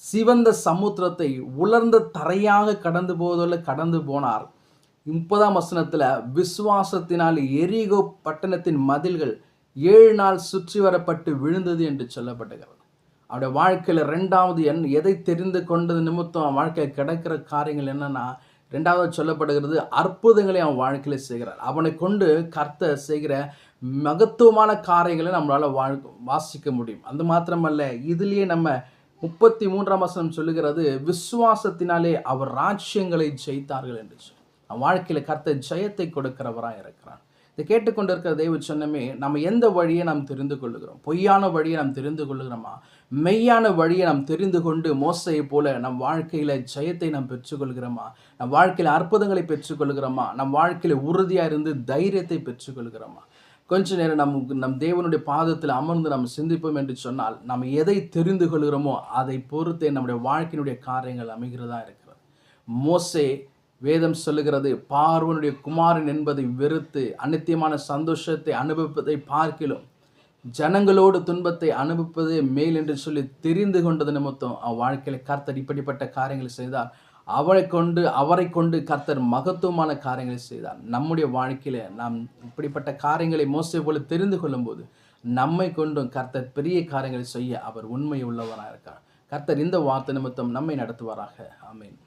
சிவந்த சமுத்திரத்தை உலர்ந்த தரையாக கடந்து போவதில்லை, கடந்து போனார். 30ஆம் வசனத்தில் விசுவாசத்தினால் எரிகோ பட்டணத்தின் மதில்கள் 7 நாள் சுற்றி வரப்பட்டு விழுந்தது என்று சொல்லப்பட்டுகிறது. அவருடைய வாழ்க்கையில் 2வது எதை தெரிந்து கொண்டது நிமித்தம் வாழ்க்கையில் கிடைக்கிற காரியங்கள் என்னன்னா, 2வது சொல்லப்படுகிறது அற்புதங்களை அவன் வாழ்க்கையில் செய்கிறார். அவனை கொண்டு கர்த்தர் செய்கிற மகத்துவமான காரியங்களை நம்மளால் வாசிக்க முடியும். அது மாத்திரமல்ல, இதுலேயே நம்ம 33ஆம் வசனம் சொல்லுகிறது, விசுவாசத்தினாலே அவர் ராஜ்யங்களை ஜெயித்தார்கள் என்று சொல்லி. வாழ்க்கையில் கர்த்தர் ஜெயத்தை கொடுக்கிறவராக இருக்கிறார். இதை கேட்டுக்கொண்டிருக்கிற தெய்வ சொன்னமே, நம்ம எந்த வழியை நாம் தெரிந்து கொள்ளுகிறோம்? பொய்யான வழியை நாம் தெரிந்து கொள்ளுகிறோமா? மெய்யான வழியை நாம் தெரிந்து கொண்டு மோசையை போல நம் வாழ்க்கையில் ஜெயத்தை நாம் பெற்றுக்கொள்கிறோமா? நம் வாழ்க்கையில் அற்புதங்களை பெற்றுக்கொள்கிறோமா? நம் வாழ்க்கையில் உறுதியாக இருந்து தைரியத்தை பெற்றுக்கொள்கிறோமா? கொஞ்ச நேரம் நம் தேவனுடைய பாதத்தில் அமர்ந்து நாம் சிந்திப்போம் என்று சொன்னால், நாம் எதை தெரிந்து கொள்கிறோமோ அதை பொறுத்தே நம்முடைய வாழ்க்கையினுடைய காரியங்கள் அமைகிறதா இருக்கிறது. மோசே, வேதம் சொல்லுகிறது, பார்வோனுடைய குமாரன் என்பதை வெறுத்து அநித்தியமான சந்தோஷத்தை அனுபவிப்பதை பார்க்கிலும் ஜனங்களோடு துன்பத்தை அனுபவிப்பதே மேல் என்று சொல்லி தெரிந்து கொண்டது நிமித்தம் வாழ்க்கையில் கர்த்தர் இப்படிப்பட்ட காரியங்களை செய்தார். அவரை கொண்டு கர்த்தர் மகத்துவமான காரியங்களை செய்தார். நம்முடைய வாழ்க்கையில நாம் இப்படிப்பட்ட காரியங்களை மோசே போல தெரிந்து கொள்ளும் போது நம்மை கொண்டும் கர்த்தர் பெரிய காரியங்களை செய்ய அவர் உண்மை உள்ளவராக இருக்கார். கர்த்தர் இந்த வார்த்தை நிமித்தம் நம்மை நடத்துவாராக. ஆமென்.